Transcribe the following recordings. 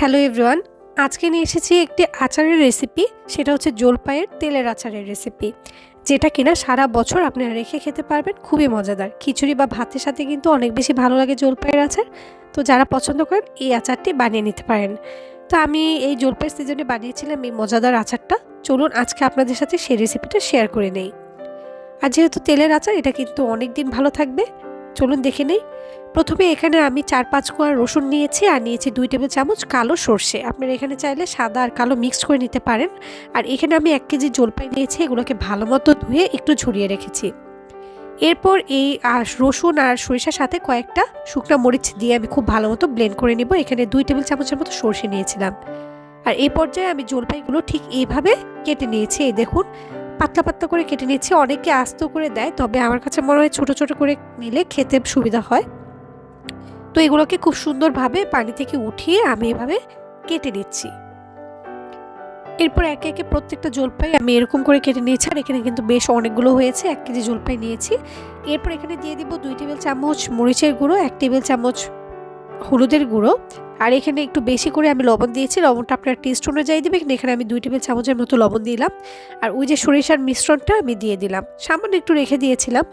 Hello everyone, আজকে নিয়ে এসেছি একটি আচারের রেসিপি। সেটা হচ্ছে জলপাইয়ের তেলের আচারের রেসিপি, যেটা কিনা সারা বছর আপনারা রেখে খেতে পারবেন। খুবই মজাদার, খিচুড়ি বা ভাতের সাথে কিন্তু অনেক বেশি ভালো লাগে জলপাইয়ের আচার। তো যারা পছন্দ করেন এই আচারটি বানিয়ে নিতে পারেন। তো আমি এই জলপাইয়ের সিজনে বানিয়েছিলাম এই মজাদার আচারটা। চলুন আজকে আপনাদের সাথে সেই রেসিপিটা শেয়ার করে নেই। আর যেহেতু তেলের আচার, এটা কিন্তু অনেক দিন ভালো থাকবে। চলুন দেখে নেই। প্রথমে এখানে আমি 4-5 কোয়া রসুন নিয়েছি, আর নিয়েছি 2 টেবিল চামচ কালো সর্ষে। আপনারা এখানে চাইলে সাদা আর কালো মিক্সড করে নিতে পারেন। আর এখানে আমি 1 কেজি জলপাই নিয়েছি, এগুলোকে ভালো মতো ধুয়ে একটু ঝরিয়ে রেখেছি। এরপর এই রসুন আর সরিষার সাথে কয়েকটা শুকনো মরিচ দিয়ে আমি খুব ভালো মতো ব্লেন্ড করে নিব। এখানে 2 টেবিল চামচের মতো সর্ষে নিয়েছিলাম। আর এই পর্যায়ে আমি জলপাইগুলো ঠিক এইভাবে কেটে নিয়েছি। এই দেখুন, পাতলা পাতলা করে কেটে নিয়েছি। অনেকে আস্ত করে দেয়, তবে আমার কাছে মনে হয় ছোট ছোট করে নিলে খেতে সুবিধা হয়। তো এগুলোকে খুব সুন্দরভাবে পানি থেকে উঠিয়ে আমি এভাবে কেটে নিচ্ছি। এরপর একে একে প্রত্যেকটা জলপাই আমি এরকম করে কেটে নিয়েছি। আর এখানে কিন্তু বেশ অনেকগুলো হয়েছে, 1 কেজি জলপাই নিয়েছি। এরপর এখানে দিয়ে দিব 2 টেবিল চামচ মরিচের গুঁড়ো, 1 টেবিল চামচ হলুদের গুঁড়ো, আর এখানে একটু বেশি করে আমি লবণ দিয়েছি। লবণটা আপনার টেস্ট অনুযায়ী দেবেন। এখানে আমি 2 টেবিল চামচের মতো লবণ দিলাম। আর ওই যে সরিষার মিশ্রণটা আমি দিয়ে দিলাম, সামান্য একটু রেখে দিয়েছিলাম।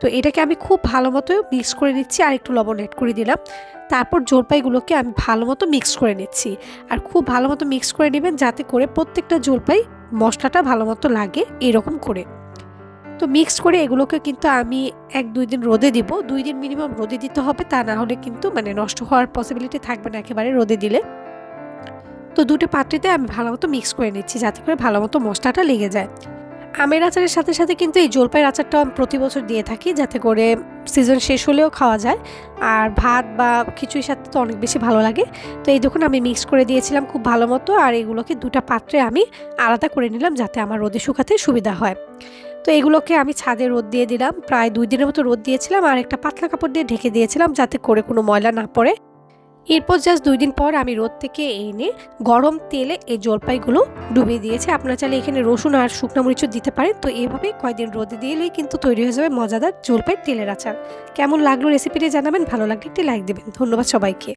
তো এটাকে আমি খুব ভালো মতো মিক্স করে নিচ্ছি, আর একটু লবণ অ্যাড করে দিলাম। তারপর জলপাইগুলোকে আমি ভালো মতো মিক্স করে নিচ্ছি। আর খুব ভালো মতো মিক্স করে নেবেন, যাতে করে প্রত্যেকটা জলপাই মশলাটা ভালো মতো লাগে, এরকম করে। তো মিক্সড করে এগুলোকে কিন্তু আমি 1-2 দিন রোদে দিব। 2 দিন মিনিমাম রোদে দিতে হবে, তা না হলে কিন্তু নষ্ট হওয়ার পসিবিলিটি থাকবে না একেবারে রোদে দিলে। তো দুটো পাত্রতে আমি ভালো মতো মিক্স করে নিচ্ছি, যাতে করে ভালো মতো মশলাটা লেগে যায়। আমের আচারের সাথে সাথে কিন্তু এই জলপাইয়ের আচারটাও আমি প্রতি বছর দিয়ে থাকি, যাতে করে সিজন শেষ হলেও খাওয়া যায়। আর ভাত বা খিচুড়ির সাথে তো অনেক বেশি ভালো লাগে। তো এই দেখুন, আমি মিক্স করে দিয়েছিলাম খুব ভালো মতো। আর এগুলোকে 2টা পাত্রে আমি আলাদা করে নিলাম, যাতে আমার রোদে শুকাতে সুবিধা হয়। তো এগুলোকে আমি ছাদে রোদ দিয়ে দিলাম। প্রায় 2 দিনের মতো রোদ দিয়েছিলাম, আর একটা পাতলা কাপড় দিয়ে ঢেকে দিয়েছিলাম, যাতে করে কোনো ময়লা না পড়ে। এরপর জাস্ট 2 দিন পর আমি রোদ থেকে এনে গরম তেলে এই জলপাইগুলো ডুবিয়ে দিয়েছি। আপনারা চাইলে এখানে রসুন আর শুকনো মরিচও দিতে পারেন। তো এইভাবে কয়েকদিন রোদে দিলেই কিন্তু তৈরি হয়ে যাবে মজাদার জলপাইয়ের তেলের আচার। কেমন লাগলো রেসিপিটি জানাবেন, ভালো লাগলে একটি লাইক দেবেন। ধন্যবাদ সবাইকে।